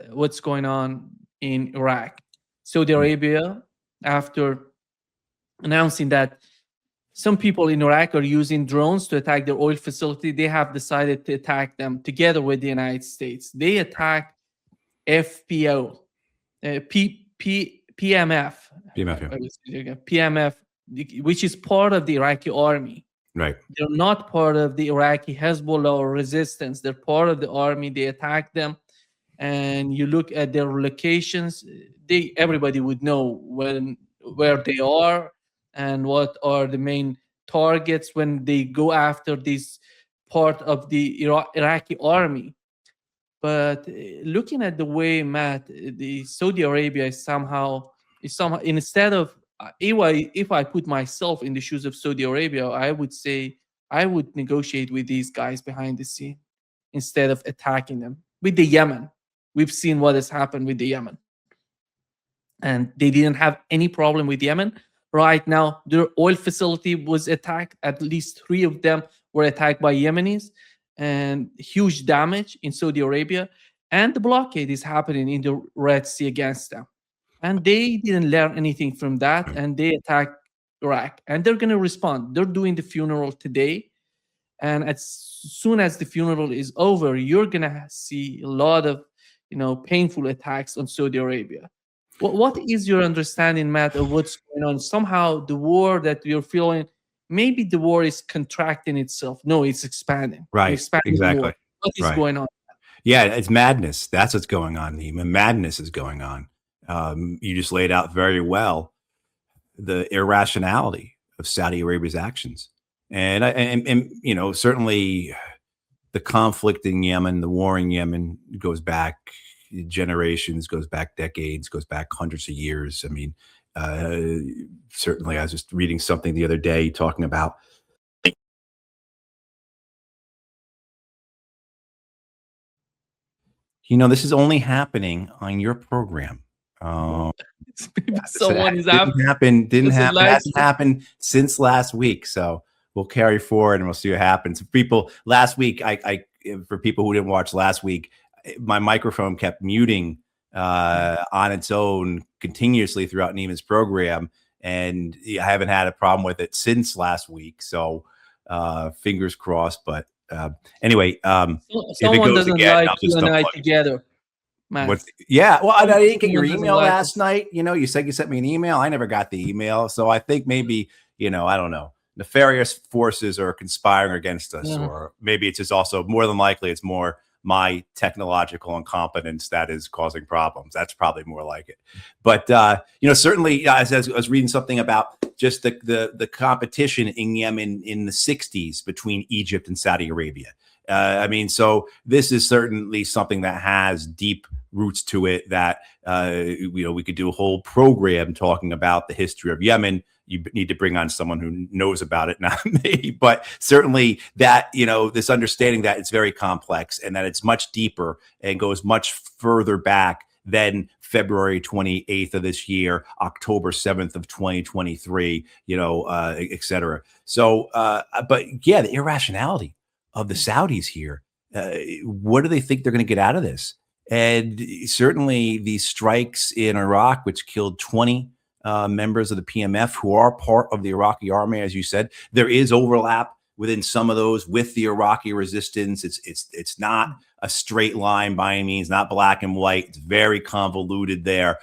what's going on in Iraq. Saudi Arabia, after announcing that some people in Iraq are using drones to attack their oil facility, they have decided to attack them together with the United States. They attacked FPO, PMF, BMF, yeah. PMF, which is part of the Iraqi army. Right. They're not part of the Iraqi Hezbollah or resistance. They're part of the army. They attacked them. And you look at their locations, everybody would know where they are and what are the main targets when they go after this part of the Iraqi army. But looking at the way, Matt, the Saudi Arabia is somehow instead of if I put myself in the shoes of Saudi Arabia, I would say I would negotiate with these guys behind the scene instead of attacking them. With the Yemen, we've seen what has happened with the Yemen, and they didn't have any problem with Yemen. Right now, their oil facility was attacked. At least 3 of them were attacked by Yemenis, and huge damage in Saudi Arabia. And the blockade is happening in the Red Sea against them. And they didn't learn anything from that, and they attacked Iraq. And they're going to respond. They're doing the funeral today. And as soon as the funeral is over, you're going to see a lot of, painful attacks on Saudi Arabia. What is your understanding, Matt, of what's going on? Somehow the war that you're feeling, maybe the war is contracting itself. No, it's expanding. Right. Expanding exactly. What is going on? Yeah, it's madness. That's what's going on, Nima. Madness is going on. You just laid out very well the irrationality of Saudi Arabia's actions. And certainly the conflict in Yemen, the war in Yemen goes back generations, goes back decades, goes back hundreds of years. I mean, certainly I was just reading something the other day talking about this is only happening on your program. Someone is didn't happen. Hasn't happened since last week. So we'll carry forward and we'll see what happens. People last week, I for people who didn't watch last week, my microphone kept muting on its own continuously throughout Nima's program, and I haven't had a problem with it since last week. So fingers crossed. But anyway, someone if it goes doesn't again, like you and I together. Yeah, well, I didn't get your email last night. You said you sent me an email. I never got the email, so I think maybe I don't know. Nefarious forces are conspiring against us, or maybe it's just also more than likely it's more my technological incompetence that is causing problems. That's probably more like it. But certainly, as I was reading something about just the competition in Yemen in the 60s between Egypt and Saudi Arabia. So this is certainly something that has deep roots to it that, we could do a whole program talking about the history of Yemen. You need to bring on someone who knows about it, not me. But certainly that, this understanding that it's very complex and that it's much deeper and goes much further back than February 28th of this year, October 7th of 2023, et cetera. So, but yeah, the irrationality of the Saudis here. What do they think they're going to get out of this? And certainly these strikes in Iraq, which killed 20 members of the PMF who are part of the Iraqi army, as you said, there is overlap within some of those with the Iraqi resistance. It's not a straight line by any means, not black and white. It's very convoluted there.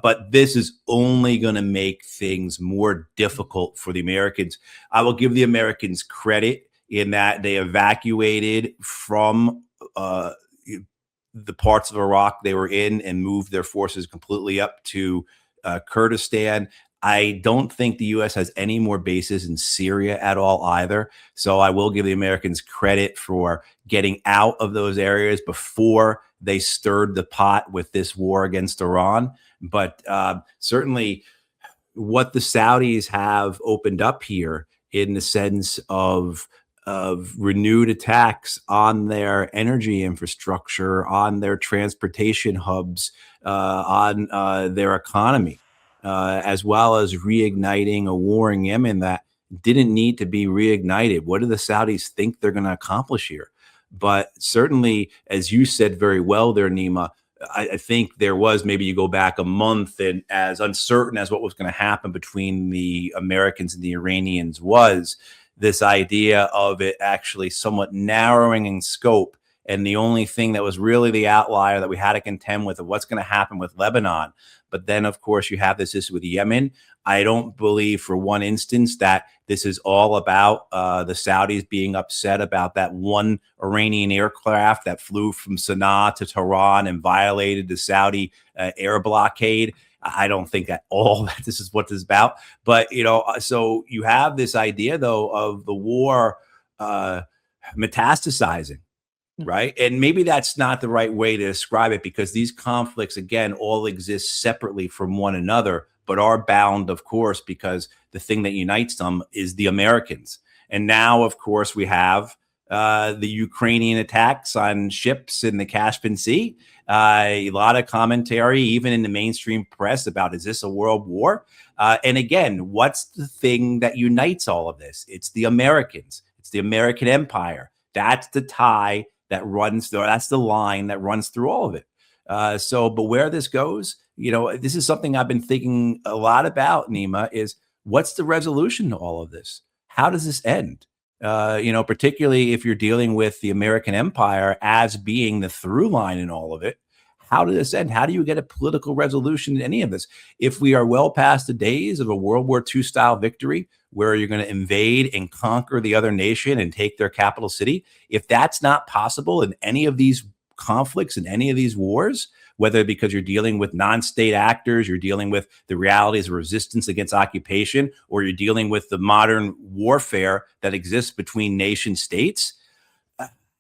But this is only going to make things more difficult for the Americans. I will give the Americans credit in that they evacuated from the parts of Iraq they were in and moved their forces completely up to Kurdistan. I don't think the U.S. has any more bases in Syria at all either. So I will give the Americans credit for getting out of those areas before they stirred the pot with this war against Iran. But certainly what the Saudis have opened up here in the sense of renewed attacks on their energy infrastructure, on their transportation hubs, on their economy, as well as reigniting a war in Yemen that didn't need to be reignited. What do the Saudis think they're going to accomplish here? But certainly, as you said very well there, Nima, I think there was, maybe you go back a month, and as uncertain as what was going to happen between the Americans and the Iranians was, this idea of it actually somewhat narrowing in scope. And the only thing that was really the outlier that we had to contend with of what's going to happen with Lebanon. But then, of course, you have this issue with Yemen. I don't believe for one instance that this is all about the Saudis being upset about that one Iranian aircraft that flew from Sana'a to Tehran and violated the Saudi air blockade. I don't think at all that this is what this is about. But, so you have this idea, though, of the war metastasizing. Right. And maybe that's not the right way to describe it, because these conflicts, again, all exist separately from one another, but are bound, of course, because the thing that unites them is the Americans. And now, of course, we have the Ukrainian attacks on ships in the Caspian Sea. A lot of commentary, even in the mainstream press, about, is this a world war? And again, what's the thing that unites all of this? It's the Americans. It's the American empire. That's the tie that runs through, that's the line that runs through all of it. But where this goes, this is something I've been thinking a lot about, Nima, is what's the resolution to all of this? How does this end? Particularly if you're dealing with the American empire as being the through line in all of it. How does this end? How do you get a political resolution in any of this? If we are well past the days of a World War II style victory, where you're going to invade and conquer the other nation and take their capital city, if that's not possible in any of these conflicts, in any of these wars, whether because you're dealing with non-state actors, you're dealing with the realities of resistance against occupation, or you're dealing with the modern warfare that exists between nation states,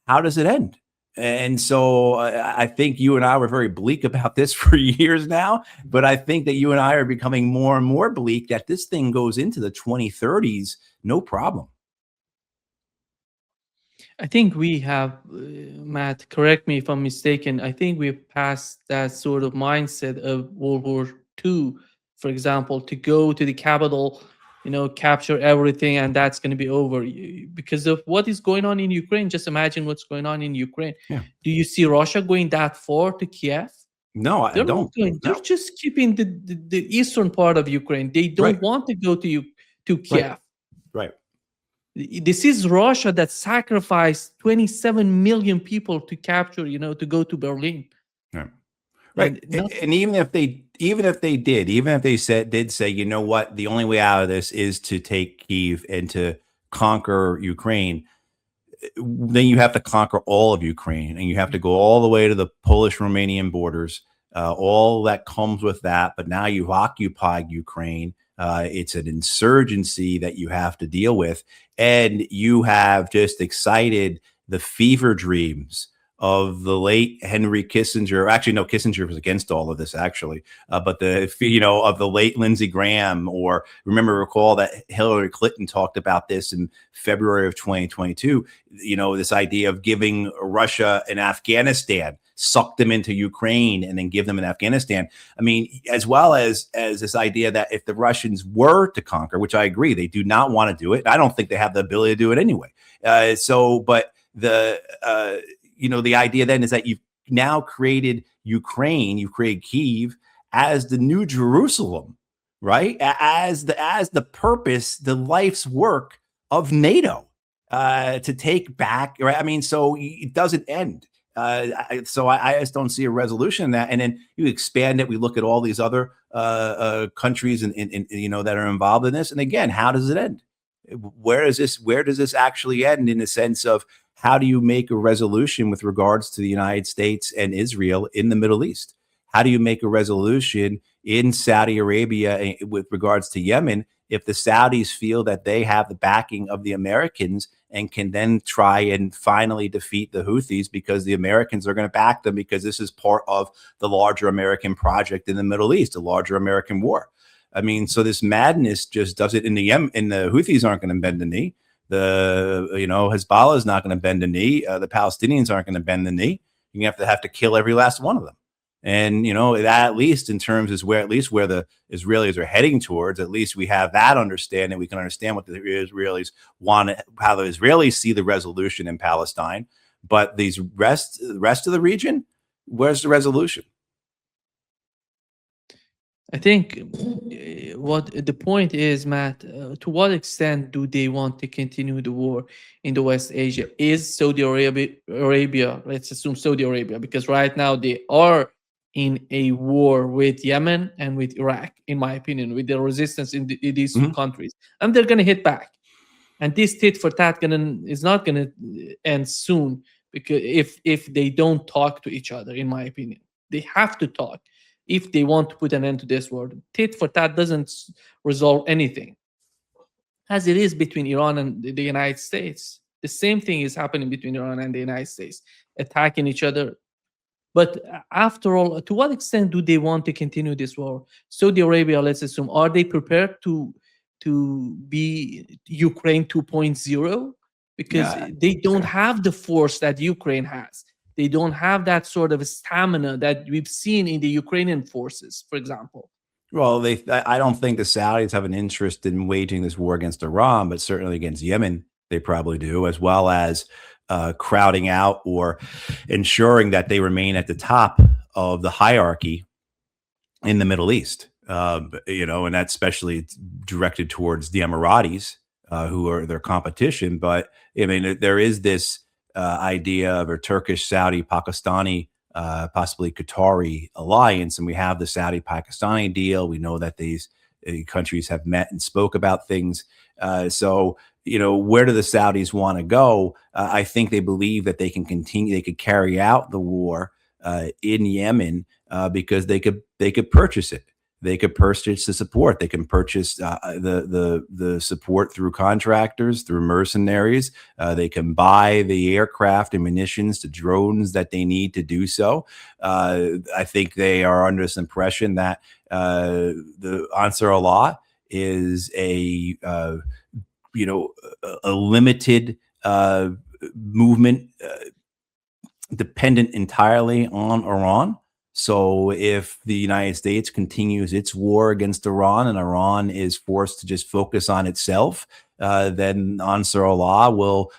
how does it end? And so I think you and I were very bleak about this for years now, but I think that you and I are becoming more and more bleak that this thing goes into the 2030s, no problem. I think we have, Matt, correct me if I'm mistaken, I think we've passed that sort of mindset of World War II, for example, to go to the capital, capture everything, and that's going to be over. Because of what is going on in Ukraine, just imagine what's going on in Ukraine. Yeah. Do you see Russia going that far to Kiev? No, I don't. They're just keeping the eastern part of Ukraine. They don't want to go to Kiev. Right. This is Russia that sacrificed 27 million people to capture, to go to Berlin. Right. And even if they did say, you know what, the only way out of this is to take Kyiv and to conquer Ukraine, then you have to conquer all of Ukraine, and you have to go all the way to the Polish-Romanian borders. All that comes with that. But now you've occupied Ukraine. It's an insurgency that you have to deal with. And you have just excited the fever dreams of the late Henry Kissinger. Actually, no, Kissinger was against all of this, actually. But of the late Lindsey Graham, or recall that Hillary Clinton talked about this in February of 2022, this idea of giving Russia and Afghanistan, suck them into Ukraine and then give them in Afghanistan. I mean, as well as this idea that if the Russians were to conquer, which I agree, they do not want to do it. I don't think they have the ability to do it anyway. But the idea then is that you've now created Ukraine, you've created Kyiv as the new Jerusalem, right? As the purpose, the life's work of NATO, to take back, right? I mean, so it doesn't end. I just don't see a resolution in that. And then you expand it. We look at all these other countries and that are involved in this. And again, how does it end? Where does this actually end, in the sense of how do you make a resolution with regards to the United States and Israel in the Middle East? How do you make a resolution in Saudi Arabia with regards to Yemen if the Saudis feel that they have the backing of the Americans and can then try and finally defeat the Houthis because the Americans are going to back them, because this is part of the larger American project in the Middle East, a larger American war? I mean, so this madness just does it. In the Houthis aren't going to bend the knee. The Hezbollah is not going to bend the knee. The Palestinians aren't going to bend the knee. You're going to have to kill every last one of them. And that, at least in terms, is where the Israelis are heading towards. At least we have that understanding. We can understand what the Israelis want, how the Israelis see the resolution in Palestine. But the rest of the region, where's the resolution? I think what the point is, Matt, to what extent do they want to continue the war in the West Asia? Is Saudi Arabia, let's assume Saudi Arabia, because right now they are in a war with Yemen and with Iraq, in my opinion, with the resistance in these two Mhm. countries, and they're going to hit back. And this tit for tat is not going to end soon, because if they don't talk to each other, in my opinion, they have to talk if they want to put an end to this war. Tit for tat doesn't resolve anything, as it is between Iran and the United States. The same thing is happening between Iran and the United States, attacking each other. But after all, to what extent do they want to continue this war? Saudi Arabia, let's assume, are they prepared to be Ukraine 2.0? Because Yeah. they don't have the force that Ukraine has. They don't have that sort of stamina that we've seen in the Ukrainian forces, for example. Well, I don't think the Saudis have an interest in waging this war against Iran, but certainly against Yemen, they probably do, as well as crowding out or ensuring that they remain at the top of the hierarchy in the Middle East. And that's especially directed towards the Emiratis, who are their competition. But I mean, there is this idea of a Turkish, Saudi, Pakistani, possibly Qatari alliance, and we have the Saudi-Pakistani deal. We know that these countries have met and spoke about things. So, where do the Saudis want to go? I think they believe that they can continue, they could carry out the war in Yemen because they could purchase it. They could purchase the support. They can purchase the support through contractors, through mercenaries. They can buy the aircraft and munitions, the drones that they need to do so. I think they are under this impression that the Ansar Allah is a limited movement dependent entirely on Iran. So if the United States continues its war against Iran and Iran is forced to just focus on itself, then Ansar Allah will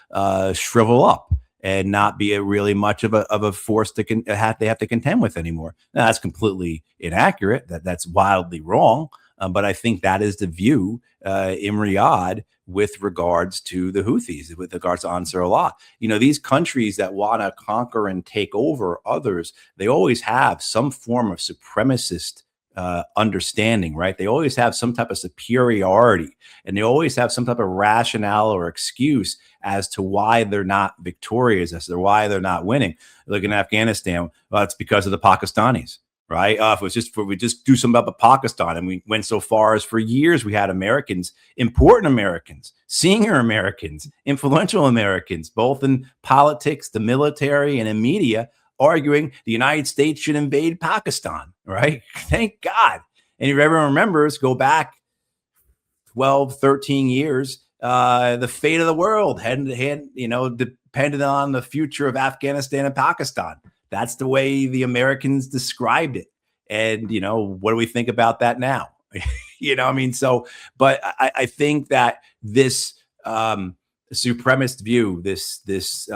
shrivel up and not be really much of a force they have to contend with anymore. Now, that's completely inaccurate. That's wildly wrong. But I think that is the view in Riyadh with regards to the Houthis, with regards to Ansar Allah. These countries that want to conquer and take over others, they always have some form of supremacist understanding, right? They always have some type of superiority, and they always have some type of rationale or excuse as to why they're not victorious, as to why they're not winning. Look in Afghanistan, well, it's because of the Pakistanis. Right. If it was just we just do something about Pakistan, and we went so far as for years we had Americans, important Americans, senior Americans, influential Americans, both in politics, the military, and in media, arguing the United States should invade Pakistan. Right. Thank God. And if everyone remembers, go back 12, 13 years, the fate of the world depended on the future of Afghanistan and Pakistan. That's the way the Americans described it. And, what do we think about that now? But I think that this supremacist view, this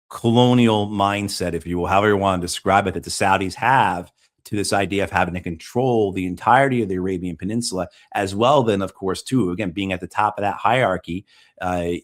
colonial mindset, if you will, however you want to describe it, that the Saudis have to this idea of having to control the entirety of the Arabian Peninsula, as well then, of course, too, again, being at the top of that hierarchy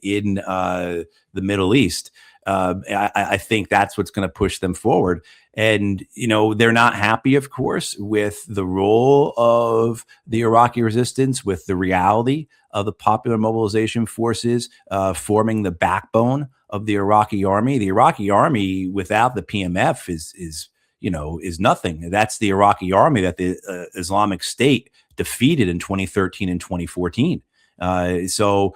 in the Middle East. I think that's what's going to push them forward. And, they're not happy, of course, with the role of the Iraqi resistance, with the reality of the Popular Mobilization Forces forming the backbone of the Iraqi army. The Iraqi army without the PMF is nothing. That's the Iraqi army that the Islamic State defeated in 2013 and 2014. So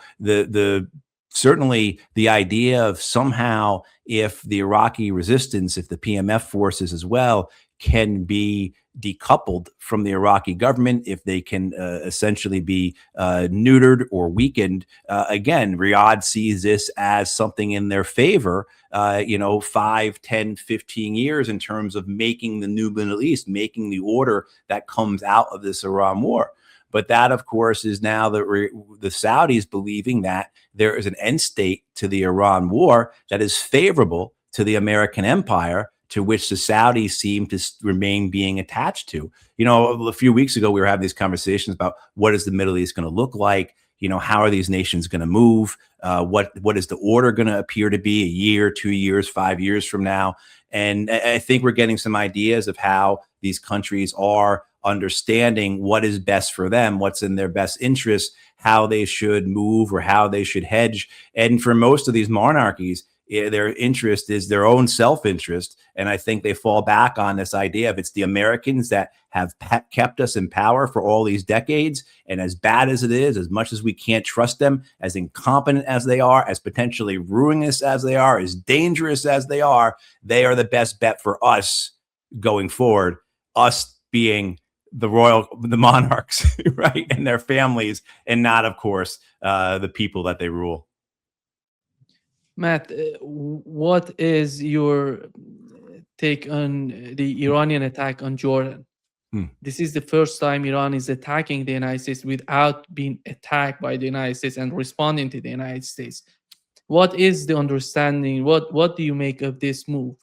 certainly the idea of somehow, if the Iraqi resistance, if the PMF forces as well can be decoupled from the Iraqi government, if they can essentially be neutered or weakened, again, Riyadh sees this as something in their favor, 5, 10, 15 years in terms of making the new Middle East, making the order that comes out of this Iran war. But that, of course, is now the Saudis believing that there is an end state to the Iran war that is favorable to the American empire, to which the Saudis seem to remain being attached to. You know, a few weeks ago, we were having these conversations about what is the Middle East going to look like? You know, how are these nations going to move? What is the order going to appear to be a year, 2 years, 5 years from now? And I think we're getting some ideas of how these countries are understanding what is best for them, what's in their best interest, how they should move or how they should hedge. And for most of these monarchies, their interest is their own self-interest. And I think they fall back on this idea of it's the Americans that have kept us in power for all these decades. And as bad as it is, as much as we can't trust them, as incompetent as they are, as potentially ruinous as they are, as dangerous as they are the best bet for us going forward, us being the monarchs, right, and their families, and not, of course, the people that they rule. Matt, what is your take on the Iranian attack on Jordan? This is the first time Iran is attacking the United States without being attacked by the United States and responding to the United States. What is the understanding? What do you make of this move?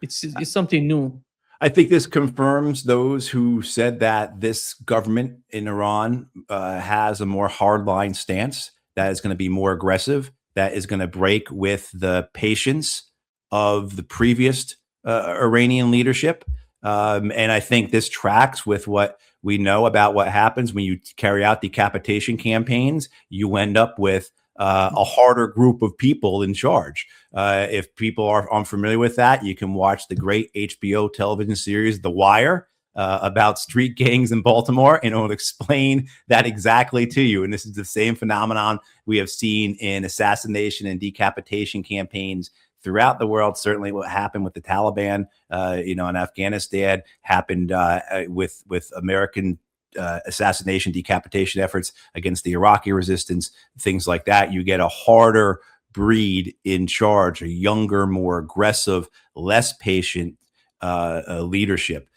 It's something new. I think this confirms those who said that this government in Iran has a more hardline stance, that is going to be more aggressive, that is going to break with the patience of the previous Iranian leadership. And I think this tracks with what we know about what happens when you carry out decapitation campaigns. You end up with a harder group of people in charge. If people are unfamiliar with that, you can watch the great HBO television series, The Wire, about street gangs in Baltimore, and it will explain that exactly to you. And this is the same phenomenon we have seen in assassination and decapitation campaigns throughout the world. Certainly what happened with the Taliban, in Afghanistan, happened with American assassination, decapitation efforts against the Iraqi resistance, things like that. You get a harder breed in charge, a younger, more aggressive, less patient leadership.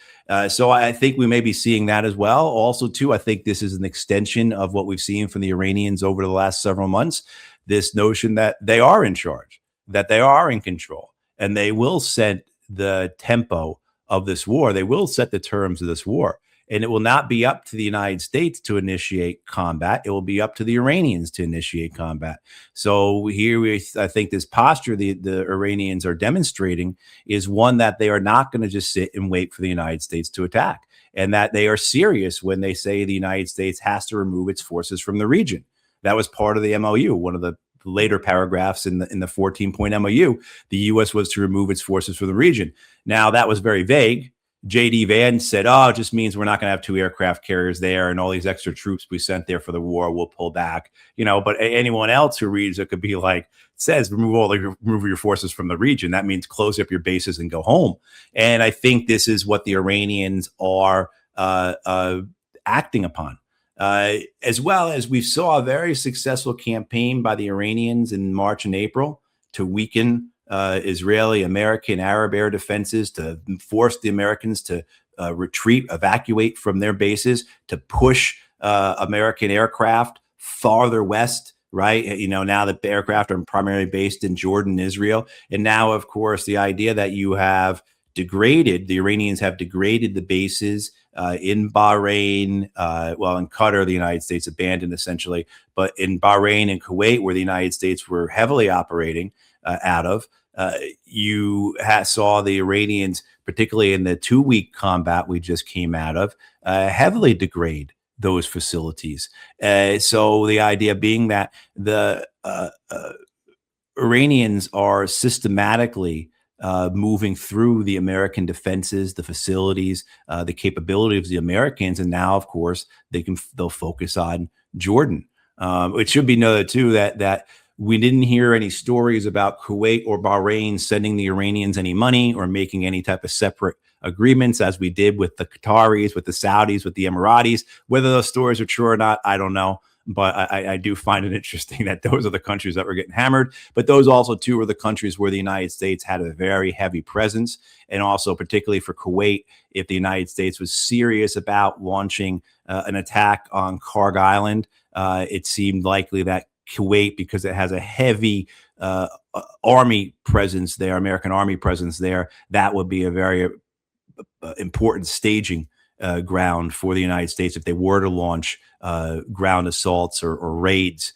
So I think we may be seeing that as well. Also, too, I think this is an extension of what we've seen from the Iranians over the last several months, this notion that they are in charge, that they are in control, and they will set the tempo of this war. They will set the terms of this war. And it will not be up to the United States to initiate combat. It will be up to the Iranians to initiate combat. So here I think this posture the Iranians are demonstrating is one that they are not going to just sit and wait for the United States to attack, and that they are serious when they say the United States has to remove its forces from the region. That was part of the MOU, one of the later paragraphs in the 14-point MOU. The U.S. was to remove its forces from the region. Now, that was very vague. J.D. Vance said, oh, it just means we're not going to have 2 aircraft carriers there, and all these extra troops we sent there for the war will pull back. But anyone else who reads it could be like, says remove your forces from the region. That means close up your bases and go home. And I think this is what the Iranians are acting upon. As well as we saw a very successful campaign by the Iranians in March and April to weaken Israeli, American, Arab air defenses, to force the Americans to retreat, evacuate from their bases, to push American aircraft farther west, right? Now that the aircraft are primarily based in Jordan, Israel. And now, of course, the idea that you have the Iranians have degraded the bases in Bahrain, in Qatar, the United States abandoned essentially, but in Bahrain and Kuwait, where the United States were heavily operating out of, you saw the Iranians, particularly in the 2-week combat we just came out of, heavily degrade those facilities. So the idea being that the Iranians are systematically moving through the American defenses, the facilities, the capability of the Americans, and now, of course, they'll focus on Jordan. It should be noted too that we didn't hear any stories about Kuwait or Bahrain sending the Iranians any money or making any type of separate agreements, as we did with the Qataris, with the Saudis, with the Emiratis. Whether those stories are true or not, I don't know. But I do find it interesting that those are the countries that were getting hammered. But those also, too, are the countries where the United States had a very heavy presence. And also, particularly for Kuwait, if the United States was serious about launching an attack on Karg Island, it seemed likely that Kuwait, because it has a heavy army presence there, American army presence there, that would be a very important staging ground for the United States if they were to launch ground assaults or raids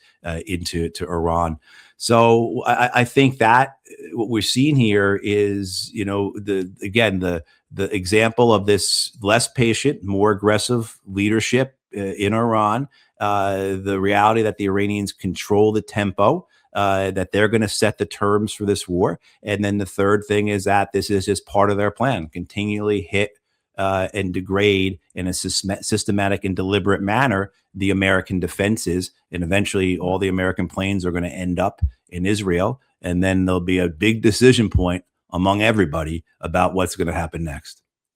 into Iran. So I think that what we're seeing here is, the example of this less patient, more aggressive leadership in Iran, the reality that the Iranians control the tempo, that they're going to set the terms for this war. And then the third thing is that this is just part of their plan, continually hit and degrade in a systematic and deliberate manner the American defenses, and eventually all the American planes are going to end up in Israel, and then there'll be a big decision point among everybody about what's going to happen next.